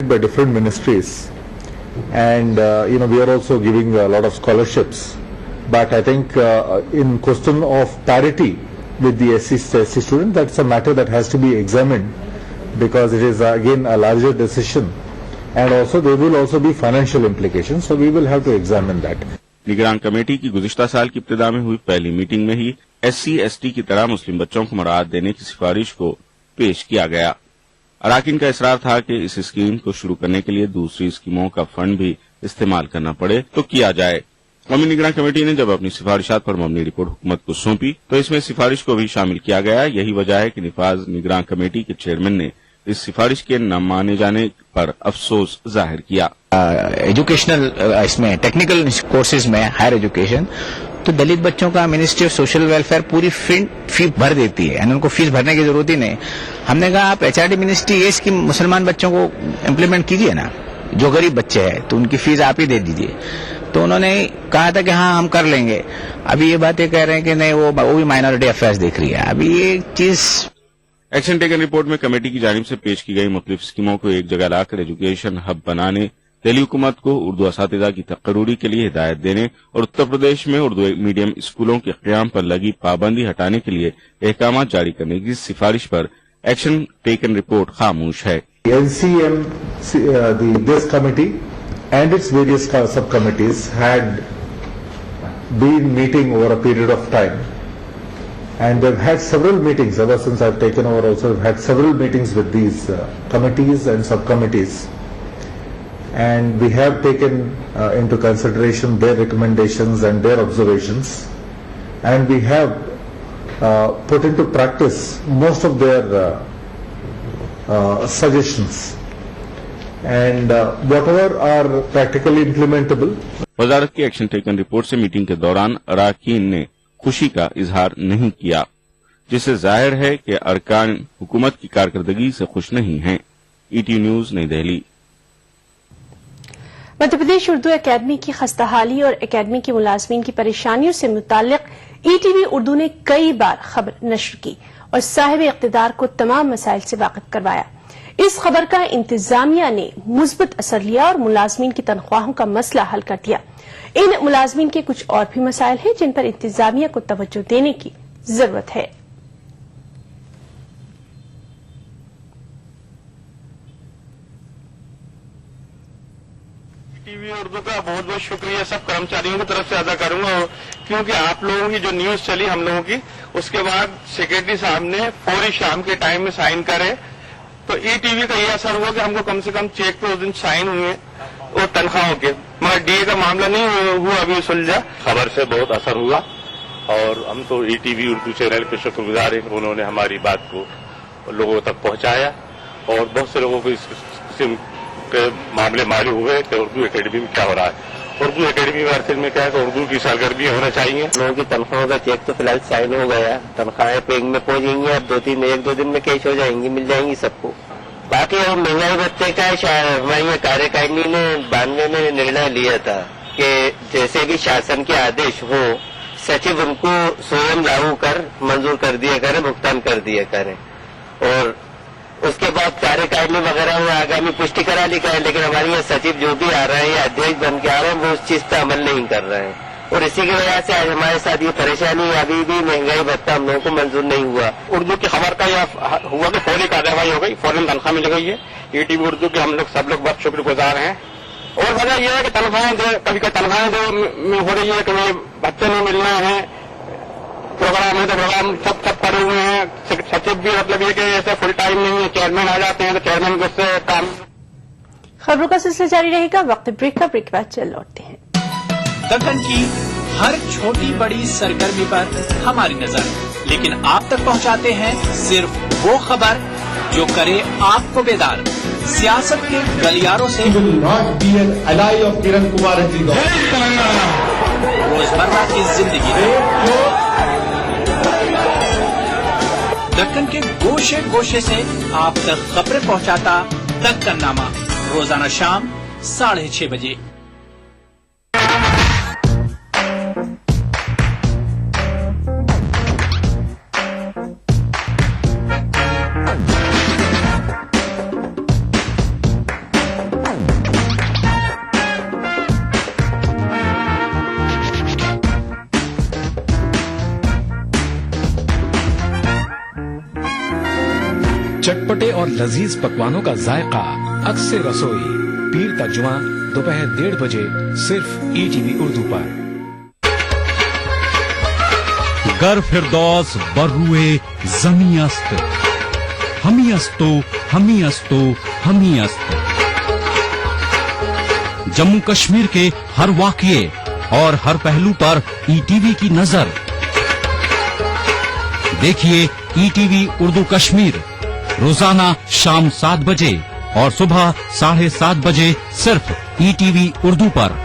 by different ministries, and we are also giving a lot of scholarships. But I think in question of parity with the SC student, that's a matter that has to be examined, because it is again a larger decision, and also there will also be financial implications. So we will have to examine that. निगरान committee की गुज़िश्ता साल की इब्तिदा में हुई पहली meeting में ही SC/ST की तरह मुस्लिम बच्चों को मराहत देने की सिफारिश को पेश किया गया। अराकीन का इसरार था कि इस स्कीम को शुरू करने के लिए दूसरी स्कीमों का फंड भी इस्तेमाल करना पड़े तो किया जाए। कौमी निगरान कमेटी ने जब अपनी सिफारिशात पर मबनी रिपोर्ट हुकूमत को सौंपी तो इसमें सिफारिश को भी शामिल किया गया। यही वजह है कि निफाज निगरान कमेटी के चेयरमैन ने इस सिफारिश के न माने जाने पर अफसोस जाहिर किया। एजुकेशनल इसमें टेक्निकल कोर्सेज में हायर एजुकेशन तो दलित बच्चों का मिनिस्ट्री ऑफ सोशल वेलफेयर पूरी फीस भर देती है, यानी उनको फीस भरने की जरूरत ही नहीं। हमने कहा आप HRD मिनिस्ट्री ये स्कीम मुसलमान बच्चों को इम्प्लीमेंट कीजिए ना, जो गरीब बच्चे हैं तो उनकी फीस आप ही दे दीजिए। तो उन्होंने कहा था कि हाँ हम कर लेंगे। अभी ये बातें कह रहे हैं कि नहीं, वो भी माइनॉरिटी अफेयर्स देख रही है। अभी ये चीज एक्शन टेकन रिपोर्ट में कमेटी की जानिब से पेश की गई मुख्तलिफ स्कीमों को एक जगह लाकर एजुकेशन हब बनाने, दिल्ली हुकूमत को उर्दू असातिज़ा की तकरूरी के लिए हिदायत देने और उत्तर प्रदेश में उर्दू मीडियम स्कूलों के क़याम पर लगी पाबंदी हटाने के लिए अहकाम जारी करने की सिफारिश पर एक्शन टेकन रिपोर्ट खामोश है। NCM, this committee and its various subcommittees had been meeting over a period of time, and they've had several meetings ever since I've taken over. Also, we've had several meetings with these committees and subcommittees, and we have taken into consideration their recommendations and their observations, and we have put into practice most of their suggestions, and whatever are practically implementable. वजारत की action taken report से meeting के दौरान अराकीन ने खुशी का इजहार नहीं किया, जिससे जाहिर है कि अरकान हुकूमत की कारकर्दगी से खुश नहीं हैं। ET न्यूज नई दिल्ली। मध्य प्रदेश उर्दू अकेडमी की खस्ताहाली और अकेडमी के मुलाजमीन की परेशानियों से मुताल्लिक ETV उर्दू ने कई बार खबर नश्र की और साहिब इख्तिदार को तमाम मसाइल से वाकिफ करवाया। इस खबर का इंतजामिया ने मुस्बत असर लिया और मुलाजमीन की तनख्वाहों का मसला हल कर दिया। इन मुलाजमीन के कुछ और भी मसाइल हैं जिन पर इंतजामिया को तवज्जो देने की जरूरत है। टीवी उर्दू का बहुत बहुत शुक्रिया सब कर्मचारियों की तरफ से अदा करूंगा, क्योंकि आप लोगों की जो न्यूज चली हम लोगों की, उसके बाद सेक्रेटरी साहब ने फौरी शाम के टाइम में साइन करे, तो ETV का ये असर हुआ कि हमको कम से कम चेक पे उस दिन साइन हुए और तनख्वाहों के, मगर DA का मामला नहीं हुआ अभी सुलझा। खबर से बहुत असर हुआ और हम तो ETV उर्दू चैनल के शुक्रगुजार हैं, उन्होंने हमारी बात को लोगों तक पहुंचाया और बहुत से लोगों को इस किस्म के मामले मालूम हुए कि उर्दू अकेडमी में क्या हो रहा है। उर्दू अकेडमी में अर्थिल में क्या है कि उर्दू की सरगर्मी होना चाहिए। लोगों की तनख्वाहों का चेक तो फिलहाल साइन हो गया, तनख्वाहें पेंग में पहुंच गई हैं, अब 1-2 दिन में कैश हो जाएंगी, मिल जाएंगी सबको। बाकी और महंगाई भत्ते का हमारी कार्यकारिणी ने 92 में निर्णय लिया था कि जैसे भी शासन के आदेश हो सचिव उनको स्वयं लागू कर मंजूर कर दिया करें, भुगतान कर दिया करें, और उसके बाद कार्यकारिणी वगैरह वो आगामी पुष्टि करा ली है। लेकिन हमारे यहाँ सचिव जो भी आ रहे हैं या अध्यक्ष बन के आ रहे हैं वो उस चीज पर अमल नहीं कर रहे हैं, और इसी की वजह से आज हमारे साथ ये परेशानी, अभी भी महंगाई भत्ता हम लोगों को मंजूर नहीं हुआ। उर्दू की खबर का यह हुआ कि फौरी कार्रवाई हो गई, फौरन तनख्वाह मिल गई है। ETV उर्दू के हम लोग सब लोग बहुत शुक्रगुजार हैं। और वजह यह है कि तनख्वाहें कभी तनख्वाहें हो रही है, कभी भत्ते नहीं मिलना है, प्रोग्राम है तो प्रोग्राम सब पड़े हुए हैं। सचिव भी मतलब ये कि ऐसे फुल टाइम नहीं है, चेयरमैन आ जाते हैं तो चेयरमैन को उससे काम। खबरों का सिलसिला जारी रहेगा, वक्त ब्रेक का, ब्रेक के बाद चल लौटते हैं। दक्कन की हर छोटी बड़ी सरगर्मी पर हमारी नजर, लेकिन आप तक पहुंचाते हैं सिर्फ वो खबर जो करे आपको बेदार। सियासत के गलियारों से रोजमर्रा की जिंदगी दक्कन के गोशे गोशे से आप तक खबरें पहुंचाता दक्कननामा, रोजाना शाम 6:30 बजे। और लजीज पकवानों का जायका अक्सर रसोई, पीर का जुमा दोपहर 1:30 बजे सिर्फ ETV उर्दू पर। गर फिरदौस बर्रुए जमी अस्त, हमी अस्तो हमी अस्तो हमी अस्त। जम्मू कश्मीर के हर वाकये और हर पहलू पर ETV की नजर। देखिए ETV उर्दू कश्मीर रोजाना शाम 7 बजे और सुबह 7:30 बजे सिर्फ ETV उर्दू पर।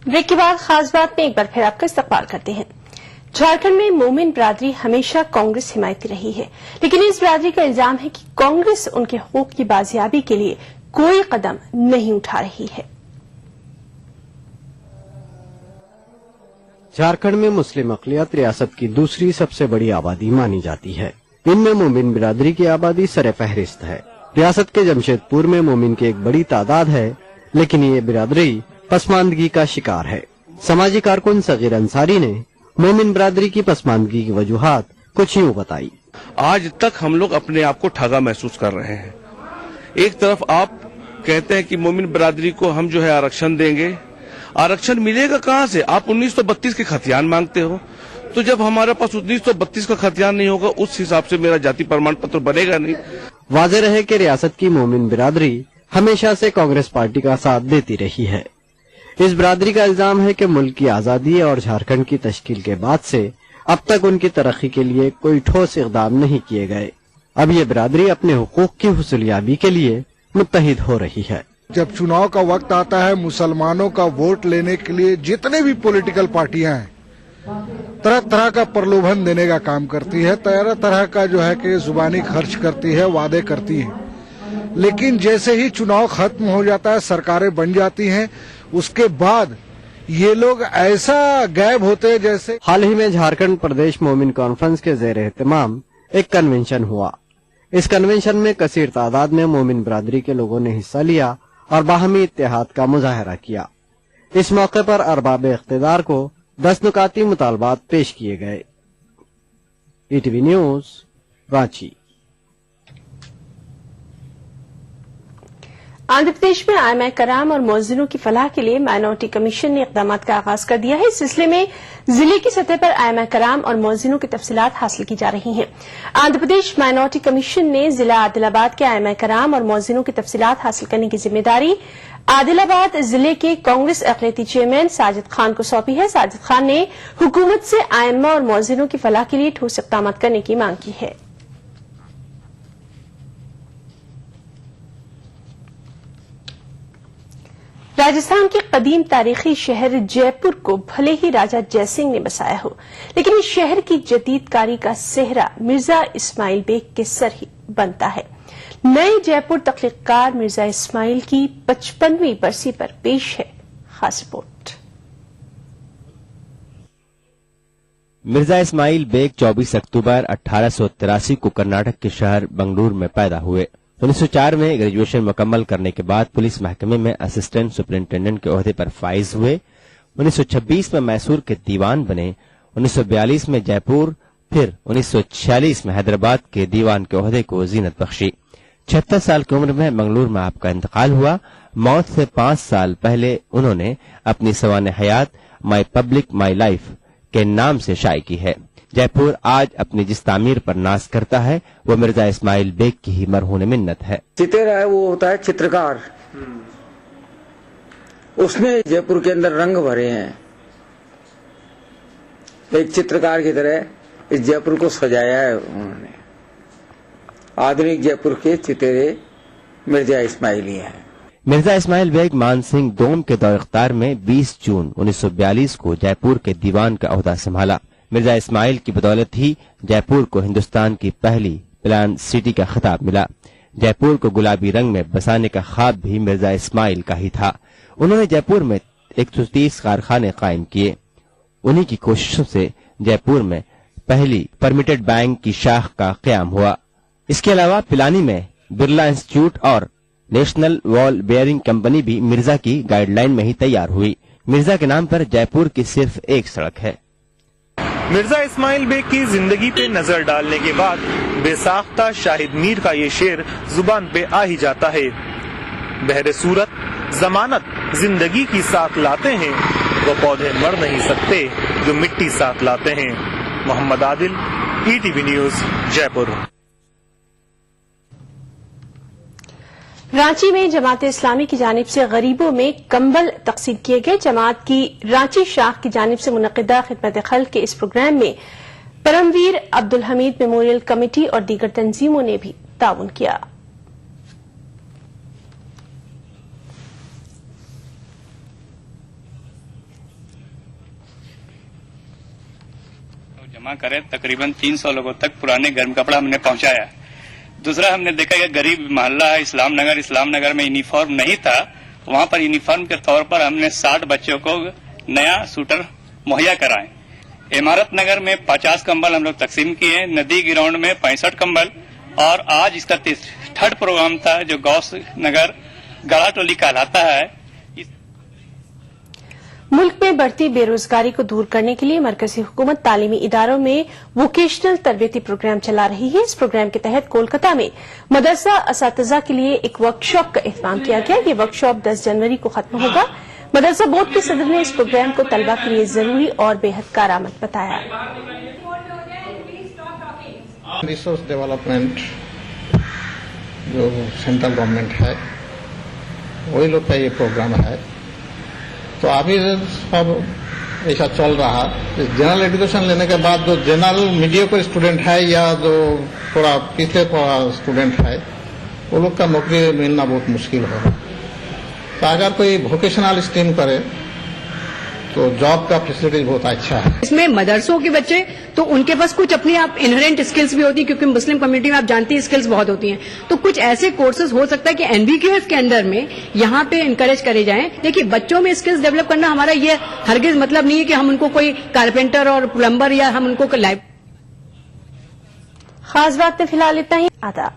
ब्रेक के बाद खास बात में एक बार फिर आपका इस्तकबाल करते हैं। झारखंड में मोमिन बिरादरी हमेशा कांग्रेस हिमायती रही है, लेकिन इस बिरादरी का इल्जाम है कि कांग्रेस उनके हकूक की बाजियाबी के लिए कोई कदम नहीं उठा रही है। झारखंड में मुस्लिम अक़लियत रियासत की दूसरी सबसे बड़ी आबादी मानी जाती है। इनमें मोमिन बिरादरी की आबादी सरे फहरिस्त है। रियासत के जमशेदपुर में मोमिन की एक बड़ी तादाद है, लेकिन ये बिरादरी पसमानदगी का शिकार है। समाजी कारकुन सगीर अंसारी ने मोमिन बिरादरी की पसमानदगी की वजूहात कुछ यूँ बताई। आज तक हम लोग अपने आप को ठगा महसूस कर रहे हैं। एक तरफ आप कहते हैं कि मोमिन बिरादरी को हम जो है आरक्षण देंगे, आरक्षण मिलेगा कहाँ से? आप 1932 के खतियान मांगते हो, तो जब हमारे पास 1932 का खतियान नहीं होगा उस हिसाब से मेरा जाति प्रमाण पत्र बनेगा नहीं। वाज़ेह रहे कि रियासत की मोमिन बिरादरी हमेशा से कांग्रेस पार्टी का साथ देती रही है। इस बिरादरी का इल्जाम है कि मुल्क की आजादी और झारखंड की तश्कील के बाद से अब तक उनकी तरक्की के लिए कोई ठोस इक़दाम नहीं किए गए। अब ये बिरादरी अपने हुकूक की हुसूलियाबी के लिए मुत्तहिद हो रही है। जब चुनाव का वक्त आता है, मुसलमानों का वोट लेने के लिए जितने भी पॉलिटिकल पार्टियां हैं तरह तरह का प्रलोभन देने का काम करती है, तरह तरह का जो है कि जुबानी खर्च करती है, वादे करती है। लेकिन जैसे ही चुनाव खत्म हो जाता है, सरकारें बन जाती हैं, उसके बाद ये लोग ऐसा गायब होते हैं जैसे। हाल ही में झारखंड प्रदेश मोमिन कॉन्फ्रेंस के ज़ेर एहतमाम एक कन्वेंशन हुआ। इस कन्वेंशन में कसीर तादाद में मोमिन बिरादरी के लोगों ने हिस्सा लिया और बाहमी इत्तेहाद का मुजाहरा किया। इस मौके पर अरबाब इख्तिदार को 10 नुकाती मुतालबात पेश किए गए। ETV news Ranchi. आंध्र प्रदेश में आइमा कराम और मौजिनों की फलाह के लिए माइनॉरिटी कमीशन ने इकदाम का आगाज कर दिया है। इस सिलसिले में जिले की सतह पर आइमा कराम और मौजिनों की तफसीलात हासिल की जा रही हैं। आंध्र प्रदेश माइनॉरिटी कमीशन ने जिला आदिलाबाद के आइमा कराम और मौजिनों की तफसीलात हासिल करने की जिम्मेदारी आदिलाबाद जिले के कांग्रेस अक़लियती चेयरमैन साजिद खान को सौंपी है। साजिद खान ने हुकूमत से आइमा और मौजिनों की फलाह के लिए ठोस इक़दाम करने की मांग की है। राजस्थान के कदीम तारीखी शहर जयपुर को भले ही राजा जयसिंह ने बसाया हो, लेकिन इस शहर की जदीदकारी का सेहरा मिर्जा इस्माइल बेग के सर ही बनता है। नए जयपुर तख्लीक़कार मिर्जा इस्माइल की 55वीं बरसी पर पेश है खास रिपोर्ट। मिर्जा इस्माइल बेग 24 अक्टूबर 1883 को कर्नाटक के शहर बंगलुरु में पैदा हुए। 1904 में ग्रेजुएशन मुकम्मल करने के बाद पुलिस महकमे में असिस्टेंट सुपरिंटेंडेंट के ओहदे पर फाइज हुए। 1926 में मैसूर के दीवान बने। 1942 में जयपुर, फिर 1946 में हैदराबाद के दीवान के ओहदे को जीनत बख्शी। 76 साल की उम्र में मंगलूर में आपका इंतकाल हुआ। मौत से 5 साल पहले उन्होंने अपनी सवाने हयात माई पब्लिक माई लाइफ के नाम से शाये की है। जयपुर आज अपनी जिस तामीर पर नाज करता है वो मिर्जा इस्माइल बेग की ही मरहून मिन्नत है। चितेरा है वो होता है चित्रकार, उसने जयपुर के अंदर रंग भरे हैं। एक चित्रकार की तरह इस जयपुर को सजाया है उन्होंने। आधुनिक जयपुर के चितेरे मिर्जा इस्माइली हैं। मिर्जा इस्माइल बेग मानसिंह दोम के दौर इख्तियार में 20 जून 1942 को जयपुर के दीवान का ओहदा संभाला। मिर्जा इस्माइल की बदौलत ही जयपुर को हिंदुस्तान की पहली प्लान सिटी का खिताब मिला। जयपुर को गुलाबी रंग में बसाने का ख्वाब भी मिर्जा इस्माइल का ही था। उन्होंने जयपुर में 130 कारखाने कायम किए। उन्हीं की कोशिशों से जयपुर में पहली परमिटेड बैंक की शाख का क्याम हुआ। इसके अलावा पिलानी में बिरला इंस्टीट्यूट और नेशनल वॉल बेयरिंग कंपनी भी मिर्जा की गाइडलाइन में ही तैयार हुई। मिर्जा के नाम पर जयपुर की सिर्फ एक सड़क है। मिर्जा इस्माइल बेग की जिंदगी पे नजर डालने के बाद बेसाख्ता शाहिद मीर का ये शेर जुबान पे आ ही जाता है। बहरे सूरत जमानत जिंदगी की साथ लाते हैं, वो पौधे मर नहीं सकते जो मिट्टी साथ लाते हैं। Mohammad Adil, ETV news, Jaipur. रांची में जमात इस्लामी की जानिब से गरीबों में कंबल तकसीम किए गए। जमात की रांची शाख की जानिब से मुनक़िदा खिदमत खल्क़ के इस प्रोग्राम में परमवीर अब्दुल हमीद मेमोरियल कमेटी और दीगर तंजीमों ने भी ताउन किया। जमा करें तकरीबन 300 लोगों तक पुराने गर्म कपड़ा हमने पहुंचाया। दूसरा हमने देखा कि गरीब मोहल्ला है इस्लाम नगर में यूनिफॉर्म नहीं था, वहां पर यूनिफॉर्म के तौर पर हमने 60 बच्चों को नया सूटर मुहैया कराए। इमारत नगर में 50 कंबल हम लोग तकसीम किए, नदी ग्राउंड में 65 कंबल, और आज इसका थर्ड प्रोग्राम था जो गौस नगर गड़ा टोली कहलाता है। मुल्क में बढ़ती बेरोजगारी को दूर करने के लिए मरकजी हुकूमत तालीमी इदारों में वोकेशनल तरबियती प्रोग्राम चला रही है। इस प्रोग्राम के तहत कोलकाता में मदरसा असातिज़ा के लिए एक वर्कशॉप का एहतमाम किया गया। ये वर्कशॉप 10 जनवरी को खत्म होगा। मदरसा बोर्ड के सदर ने इस प्रोग्राम को तलबा के लिए जरूरी और बेहद कारआमद बताया। रिसोर्स डेवलपमेंट जो सेंट्रल गवर्नमेंट है वही लोग का ये प्रोग्राम है। तो अभी सब ऐसा चल रहा है। जनरल एजुकेशन लेने के बाद जो जनरल मीडियोकर स्टूडेंट है या जो थोड़ा पिछले स्टूडेंट है वो लोग का नौकरी मिलना बहुत मुश्किल होगा। तो अगर कोई वोकेशनल स्ट्रीम करे तो जॉब का फैसिलिटी बहुत अच्छा है। इसमें मदरसों के बच्चे तो उनके पास कुछ अपनी आप इनहेरेंट स्किल्स भी होती है, क्योंकि मुस्लिम कम्युनिटी में आप जानती हैं स्किल्स बहुत होती हैं। तो कुछ ऐसे कोर्सेज हो सकता है कि NVQF के अंदर में यहाँ पे इनकरेज करे जाएं। देखिए, बच्चों में स्किल्स डेवलप करना हमारा ये हरगिज मतलब नहीं है कि हम उनको कोई कारपेंटर और प्लम्बर या हम उनको लाइव। खास बात में फिलहाल इतना ही। आदाब।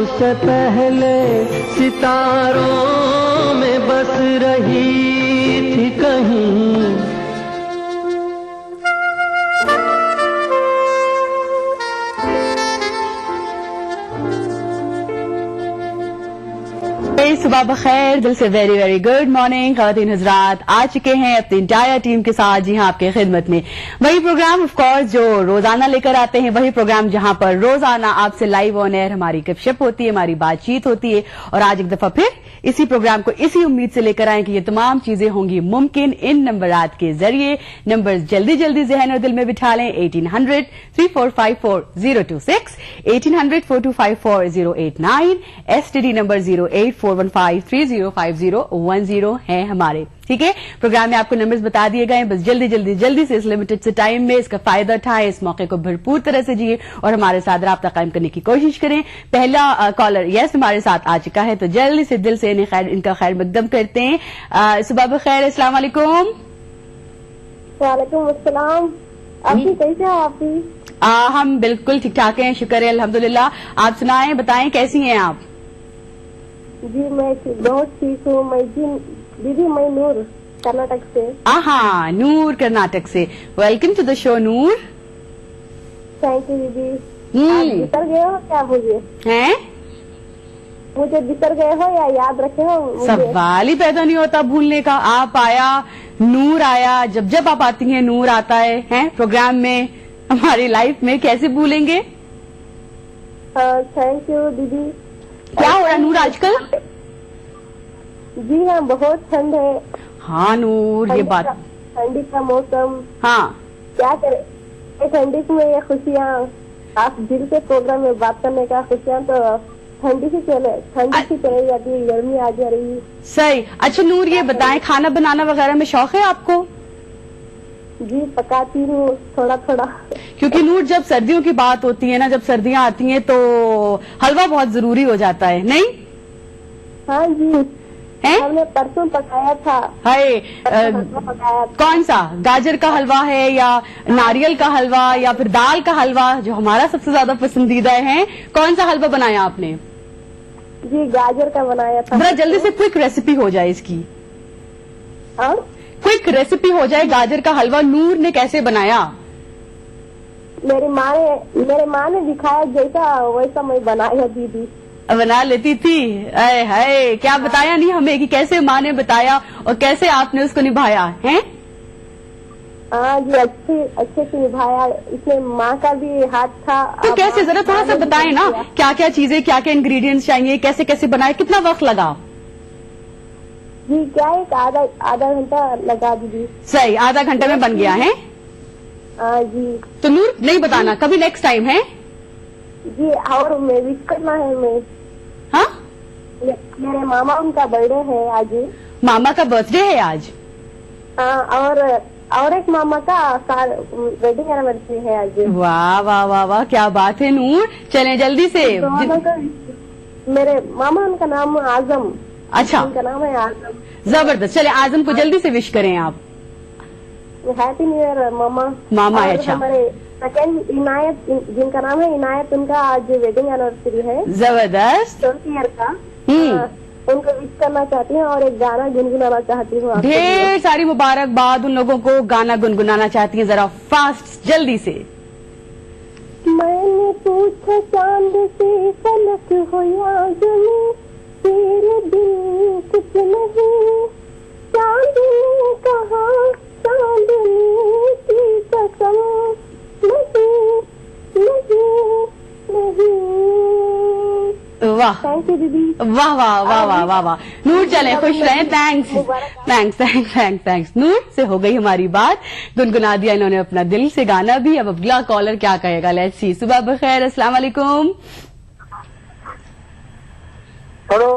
से पहले सितारों में बस रही थी कहीं। सुबह बखैर, दिल से वेरी वेरी गुड मॉर्निंग। ख़वातीन हज़रात आ चुके हैं अपनी इंटायर टीम के साथ जी हाँ आपके खिदमत में। वही प्रोग्राम ऑफ कोर्स जो रोजाना लेकर आते हैं, वही प्रोग्राम जहां पर रोजाना आपसे लाइव ऑन एयर हमारी गपशप होती है, हमारी बातचीत होती है। और आज एक दफा फिर इसी प्रोग्राम को इसी उम्मीद से लेकर आए कि ये तमाम चीजें होंगी मुमकिन इन नंबरात के जरिए। नंबर जल्दी जल्दी ज़हन और दिल में बिठा लें। 1800-3454-026, 1800-4254-089, STD नंबर 08415305010 है हमारे। ठीक है, प्रोग्राम में आपको नंबर्स बता दिए गए, बस जल्दी से इस लिमिटेड से टाइम में इसका फायदा उठाएं, इस मौके को भरपूर तरह से जिए और हमारे साथ राब्ता कायम करने की कोशिश करें। पहला कॉलर यस हमारे साथ आ चुका है, तो जल्दी से दिल से इनका खैर मकदम करते हैं। सुबह बखैर, अस्सलाम वालेकुम। वालेकुम अस्सलाम। आप कैसे हैं? आप हम बिल्कुल ठीक ठाक हैं, शुक्र है अल्हम्दुलिल्लाह। आप सुनाएं, बताएं कैसी हैं आप? जी मैं बहुत ठीक हूँ। दीदी मैं नूर। कर्नाटक से। आहा, नूर कर्नाटक से। Welcome to the show Noor. Thank you दीदी। आप बिसर गए हो क्या मुझे? हैं? मुझे बिसर गए हो या याद रखे हो मुझे? सवाल ही पैदा नहीं होता भूलने का। आप आया, नूर आया, जब जब आप आती हैं नूर आता है प्रोग्राम में, हमारी लाइफ में, कैसे भूलेंगे? थैंक यू दीदी। क्या हो रहा है नूर आजकल? जी हाँ, बहुत ठंड है। हाँ नूर, ये बात, ठंडी का मौसम। हाँ क्या करे, ठंडी में ये खुशियाँ, आप दिल के प्रोग्राम में बात करने का खुशियाँ तो ठंडी से चले जाती है, गर्मी आ जा रही है। सही। अच्छा नूर, ये बताएं, खाना बनाना वगैरह में शौक है आपको? जी पकाती हूँ थोड़ा थोड़ा। क्योंकि नूर, जब सर्दियों की बात होती है ना, जब सर्दियाँ आती हैं तो हलवा बहुत जरूरी हो जाता है, नहीं? हाँ जी, हमने परसों पकाया था। हाय, कौन सा? गाजर का हलवा है या नारियल का हलवा या फिर दाल का हलवा, जो हमारा सबसे ज्यादा पसंदीदा है? कौन सा हलवा बनाया आपने? जी गाजर का बनाया था। बड़ा जल्दी से क्विक रेसिपी हो जाए इसकी। क्विक रेसिपी हो जाए, गाजर का हलवा नूर ने कैसे बनाया? मेरे माँ ने दिखाया जैसा वैसा मैं बनाया दीदी। बना लेती थी? अरे हाय, क्या बताया नहीं हमें कि कैसे माँ ने बताया और कैसे आपने उसको निभाया है? हाँ जी, अच्छे से निभाया, इसमें माँ का भी हाथ था। तो कैसे, जरा थोड़ा सा बताएं ना, क्या क्या चीजें, क्या क्या इंग्रेडिएंट्स चाहिए, कैसे कैसे बनाए, कितना वक्त लगा? जी क्या, एक आधा घंटा लगा दीदी। सही, आधा घंटे में बन गया है? हाँ जी। तो नूर नहीं बताना, कभी नेक्स्ट टाइम है जी। और मैं विश करना है, मैं मेरे मामा, उनका बर्थडे है आज। मामा का बर्थडे है आज? हाँ, और एक मामा का वेडिंग एनिवर्सरी है आज। वाह वाह वाह वाह, क्या बात है नूर। चलें जल्दी से। मेरे मामा, उनका नाम आजम। अच्छा, उनका नाम है आजम। जबरदस्त। चले आजम को जल्दी से विश करें आप। हैप्पी न्यू ईयर मामा है। अच्छा, हमारे सेकंड इनायत, जिनका नाम है इनायत, उनका आज वेडिंग एनिवर्सरी है। जबरदस्त। 20 ईयर का। उनको विश करना चाहती हूँ और एक गाना गुनगुनाना चाहती हूँ। ढेर सारी मुबारकबाद उन लोगों को। गाना गुनगुनाना चाहती हैं, जरा फास्ट जल्दी से। मैंने पूछा चांद से फलक हो या जमी, तेरे दिल कुछ नहीं। चांद ने कहा चांदनी की कसम, नहीं नहीं नहीं। वाह, थैंक यू दीदी। वाह वाह वाह वाह वाह वाह। नूर चले, खुश रहें। Thanks thanks thanks thanks thanks. नूर से हो गई हमारी बात, गुनगुना दिया इन्होंने अपना दिल से गाना भी। अब अगला कॉलर क्या कहेगा, लेट्स सी। सुबह बखैर, अस्सलाम वालेकुम। हेलो।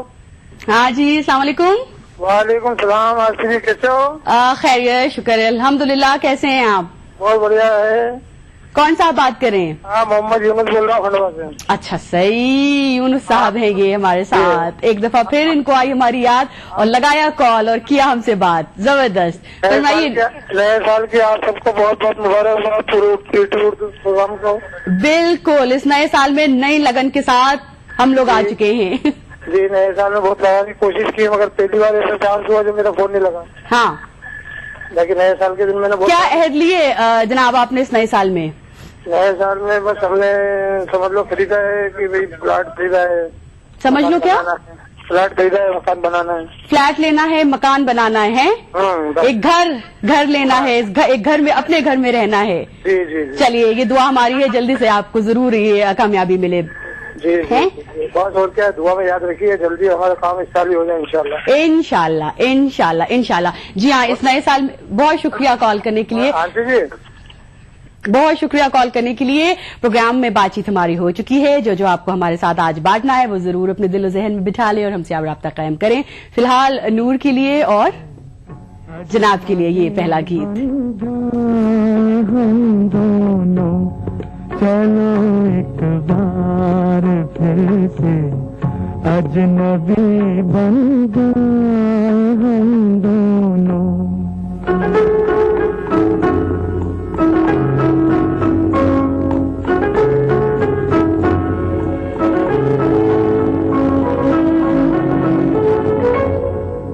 हाँ जी, अस्सलाम वालेकुम। वालेकुम सलाम। आसिफी, कैसे हो? खैरियत, शुक्र है, अल्हम्दुलिल्लाह। कैसे हैं आप? बहुत बढ़िया है। कौन सा बात करें? हाँ, मोहम्मद यूनुस बोल रहा हूँ खंडवा से। अच्छा, सही, यूनुस साहब हैं ये हमारे साथ। एक दफा फिर इनको आई हमारी याद और लगाया कॉल और किया हमसे बात। जबरदस्त। फरमाइए। नए साल की आप सबको बहुत बहुत मुबारक पूरे प्रोग्राम को। बिल्कुल, इस नए साल में नई लगन के साथ हम लोग आ चुके हैं। जी, नए साल में बहुत लगाने की कोशिश की, मगर पहली बार ऐसा चांस हुआ जो मेरा फोन नहीं लगा। हाँ, लेकिन नए साल के दिन मैंने क्या अहद लिए जनाब आपने इस नए साल में? नए साल में बस हमने समझ लो खरीदा है कि भाई फ्लैट खरीदा है। समझ लो क्या? फ्लैट खरीदा है, मकान बनाना है। फ्लैट लेना है, मकान बनाना है, एक घर लेना है, एक घर में, अपने घर में रहना है। जी जी। चलिए, ये दुआ हमारी है, जल्दी से आपको जरूर ये कामयाबी मिले। जी जी। बस और क्या, दुआ में याद रखिए, जल्दी हमारा काम इस साल ही हो जाए इंशाल्लाह। इंशाल्लाह इंशाल्लाह इंशाल्लाह। जी हाँ, इस नए साल में बहुत शुक्रिया कॉल करने के लिए। जी, बहुत शुक्रिया कॉल करने के लिए। प्रोग्राम में बातचीत हमारी हो चुकी है। जो आपको हमारे साथ आज बांटना है वो जरूर अपने दिल और जहन में बिठा ले और हमसे आप राब्ता कायम करें। फिलहाल नूर के लिए और जनाब के लिए ये पहला गीत। हम दोनों चलो एक बार फिर से अजनबी बन गए हम दोनों।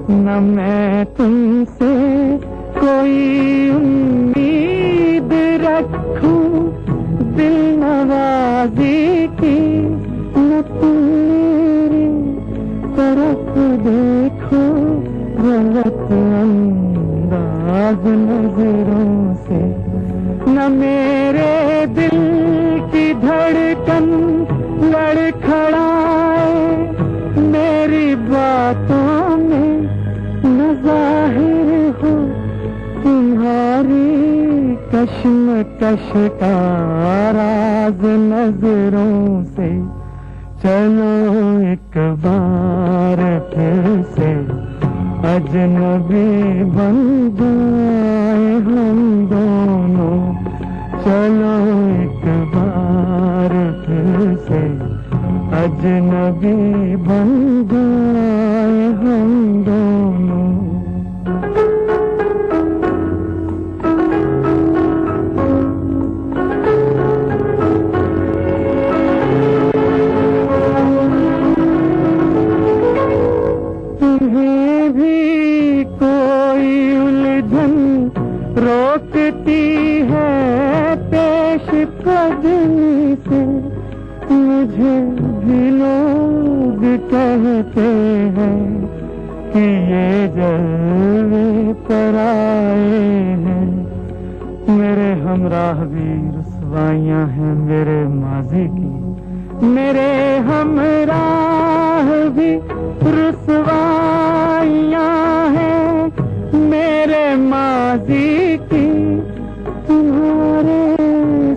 न मैं तुमसे कश्मकश का राज नजरों से चलो एक बार फिर से अजनबी बन जाए हम दोनों, चलो एक बार फिर से अजनबी बन जाए हम दोनों। तुम्हें भी कोई उलझन रोकती है पेश कदमी से, मुझे भी लोग कहते हैं कि ये जलवे पर आए हैं। मेरे हमराह भी रुसवाइयाँ हैं मेरे माजी की, मेरे हमराह भी रुसवाइयाँ हैं मेरे माजी की। तुम्हारे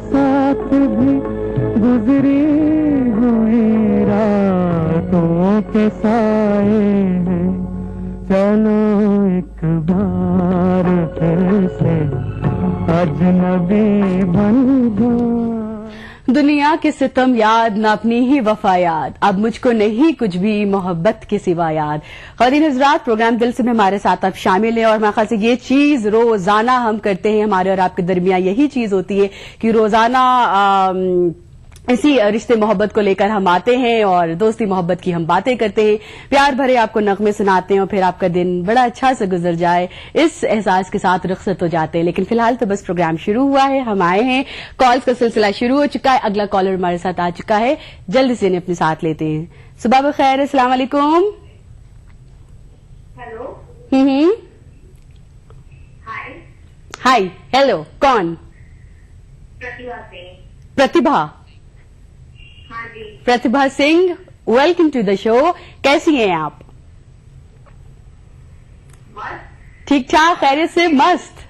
साथ भी गुजरी हुई रातों के साए हैं, चलो एक बार फिर से अजनबी बन जाओ। दुनिया के सितम याद न अपनी ही वफा याद, अब मुझको नहीं कुछ भी मोहब्बत के सिवा याद। ख़वातीन हज़रात, प्रोग्राम दिल से में हमारे साथ आप शामिल हैं और मेरे ख्याल से ये चीज रोजाना हम करते हैं, हमारे और आपके दरमियान यही चीज होती है कि रोजाना इसी रिश्ते मोहब्बत को लेकर हम आते हैं और दोस्ती मोहब्बत की हम बातें करते हैं, प्यार भरे आपको नगमे सुनाते हैं और फिर आपका दिन बड़ा अच्छा से गुजर जाए इस एहसास के साथ रुखसत हो जाते हैं। लेकिन फिलहाल तो बस प्रोग्राम शुरू हुआ है, हम आए हैं, कॉल्स का सिलसिला शुरू हो चुका है, अगला कॉलर हमारे साथ आ चुका है, जल्दी से इन्हें अपने साथ लेते हैं। सुबह बखैर, अस्सलाम वालेकुम। हेलो। हाय, हेलो, कौन? प्रतिभा सिंह। प्रतिभा? हाँ जी। Pratibha Singh, welcome to the show. कैसी हैं आप? ठीक ठाक, खैरियत से, मस्त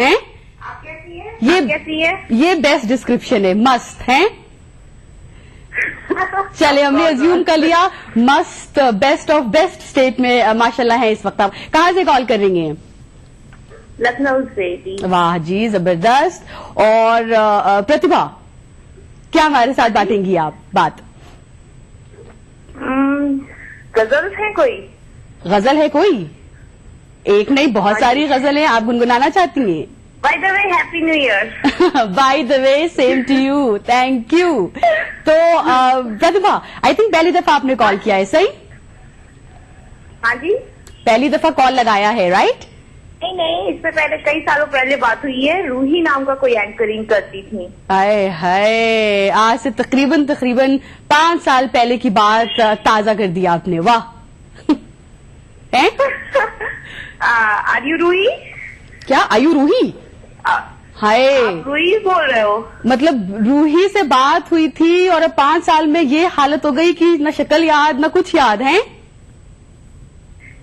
हैं? आप कैसी हैं? ये आप कैसी हैं? ये बेस्ट डिस्क्रिप्शन है, मस्त हैं। चले, हमने अज्यूम कर लिया मस्त, बेस्ट ऑफ बेस्ट स्टेट में माशाल्लाह है इस वक्त। आप कहाँ से कॉल कर रही हैं? लखनऊ से जी। वाह जी, जबरदस्त। और प्रतिभा, क्या हमारे साथ बांटेंगी आप बात? गजल है कोई? गजल है कोई? एक नहीं, बहुत सारी गजल हैं, आप गुनगुनाना चाहती हैं? By the way, happy new year. By the way, same to you, thank you. तो प्रतिभा, आई थिंक पहली दफा आपने कॉल किया है, सही? हाँ जी। पहली दफा कॉल लगाया है, राइट? नहीं, इससे पहले कई सालों पहले बात हुई है, रूही नाम का कोई एंकरिंग करती थी। हाय हाय, आज से तकरीबन 5 साल पहले की बात ताजा कर दी आपने, वाह। Are you Ruhi? क्या आयु रूही? हाय, रूही बोल रहे हो? मतलब रूही से बात हुई थी और अब 5 साल में ये हालत हो गई कि न शक्ल याद न कुछ याद है?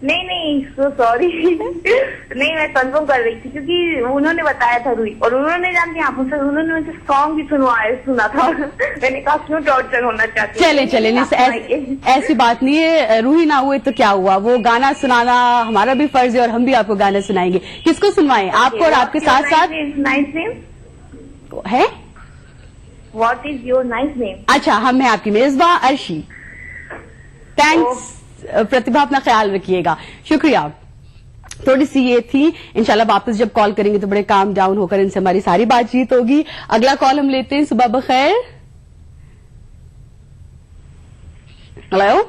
नहीं, सो सॉरी। नहीं, मैं कंफर्म कर रही थी क्योंकि उन्होंने बताया था रूही, और उन्होंने जानती हैं आप मुझसे, उन्होंने मुझे सॉन्ग भी सुना था। मैंने कहा क्यों टॉर्चर होना चाहती है। चले, ऐसी बात नहीं है, रूही ना हुए तो क्या हुआ, वो गाना सुनाना हमारा भी फर्ज है और हम भी आपको गाना सुनाएंगे। किसको सुनवाएं, आपको और आपके साथ साथ? नाइस नेम है? What is your nice name? अच्छा, हम हैं आपकी मेजबान अर्शी। थैंक्स प्रतिभा, अपना ख्याल रखिएगा, शुक्रिया। थोड़ी सी ये थी, इंशाल्लाह वापस जब कॉल करेंगे तो बड़े काम डाउन होकर इनसे हमारी सारी बातचीत होगी। अगला कॉल हम लेते हैं। सुबह बखैर। हेलो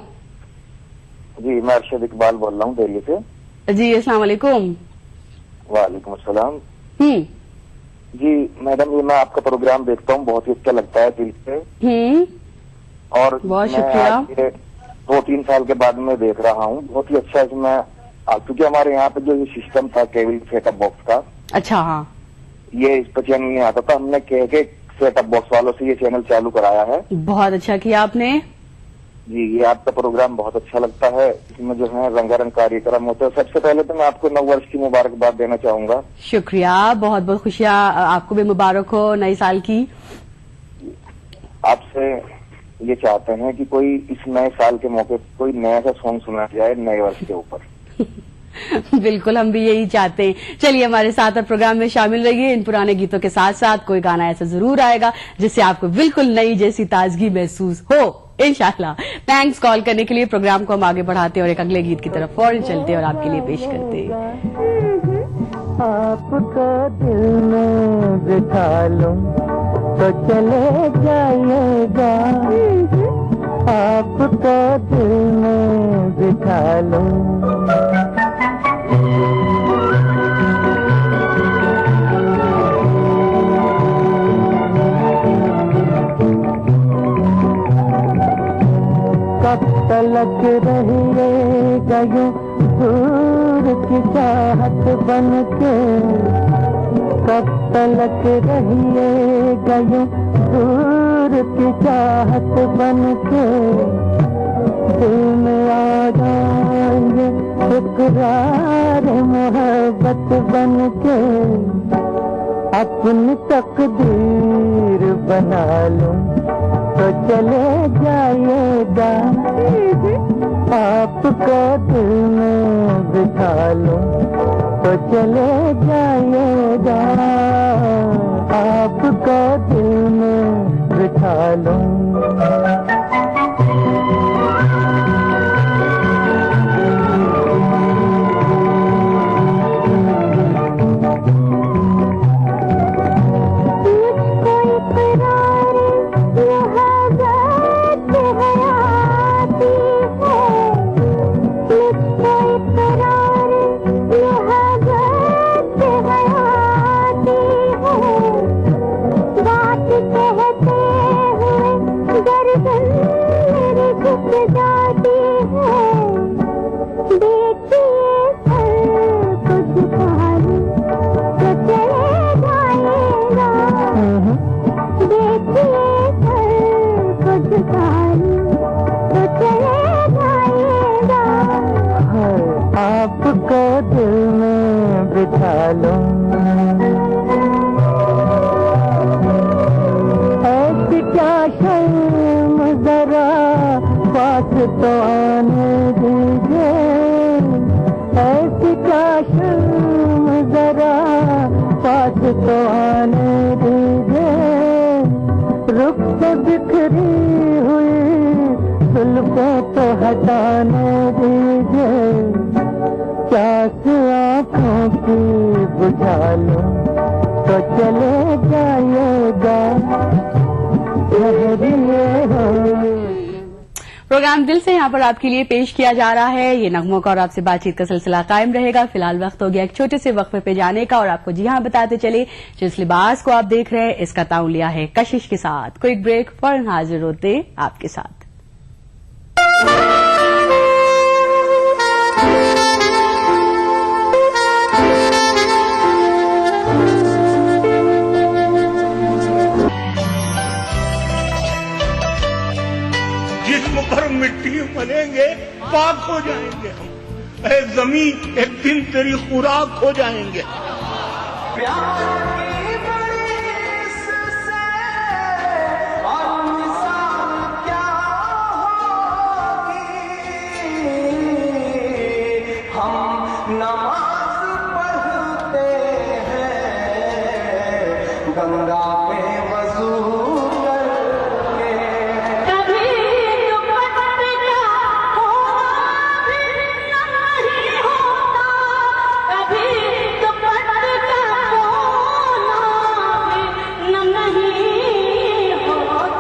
जी, मैं अरशद इकबाल बोल रहा हूँ दिल्ली से। जी, अस्सलाम वालेकुम। वालेकुम अस्सलाम। जी मैडम, ये मैं आपका प्रोग्राम देखता हूँ, बहुत ही अच्छा लगता है दिल से। और बहुत शुक्रिया। 2-3 साल के बाद मैं देख रहा हूँ, बहुत ही अच्छा इसमें, क्योंकि हमारे यहाँ पे जो ये सिस्टम था केबल सेटअप बॉक्स का, अच्छा हाँ, ये इस पर चैनल नहीं आता था, हमने कह के सेटअप बॉक्स वालों से ये चैनल चालू कराया है। बहुत अच्छा किया आपने। जी, ये आपका प्रोग्राम बहुत अच्छा लगता है। इसमें जो है रंगारंग कार्यक्रम होते हैं। सबसे पहले तो मैं आपको नव वर्ष की मुबारकबाद देना चाहूंगा। शुक्रिया, बहुत बहुत खुशियां आपको भी मुबारक हो नए साल की। आपसे ये चाहते हैं कि कोई इस नए साल के मौके पर कोई नया सा सॉन्ग सुना जाए नए वर्ष के ऊपर। बिल्कुल, हम भी यही चाहते हैं। चलिए हमारे साथ अब प्रोग्राम में शामिल रहिए। इन पुराने गीतों के साथ साथ कोई गाना ऐसा जरूर आएगा जिससे आपको बिल्कुल नई जैसी ताजगी महसूस हो, इंशाल्लाह। थैंक्स कॉल करने के लिए। प्रोग्राम को हम आगे बढ़ाते और एक अगले गीत की तरफ फौरन चलते और आपके लिए पेश करते। आपका दिल में बिठा लूं तो चले जाइएगा, आपका दिल में बिठा लूं। कब तलक रहिएगा यूं दूर की चाहत बन के, कब तलक रहिएगा यूं दूर की चाहत बन के, दिल में आ जाएंगे इकरार मोहब्बत बन के, अपनी तकदीर बना लूं तो चले जाइएगा, आपका दिल में बिठा लूं तो चले जाइएगा, आपका दिल में बिठा लूं। आपको दिल में बिठा लूं, ऐसी क्या शर्म जरा पास तो आने दीजिए, ऐसी क्या शर्म जरा पास तो आने दीजिए, रुख से बिखरी हुई जुल्फों तो हटाने दीजिए, प्यास आँखों की बुझा लूं तो चले जाइएगा, प्रोग्राम दिल से यहाँ पर आपके लिए पेश किया जा रहा है। ये नगमों का और आपसे बातचीत का सिलसिला कायम रहेगा। फिलहाल वक्त हो गया एक छोटे से वक्फे पे जाने का और आपको जी हाँ बताते चले जिस लिबास को आप देख रहे हैं इसका ताउन लिया है कशिश के साथ। क्विक ब्रेक, फौरन हाजिर होते आपके साथ। जिस्म पर मिट्टी मलेंगे पाक हो जाएंगे हम, ऐ ज़मीं एक दिन तेरी खुराक हो जाएंगे।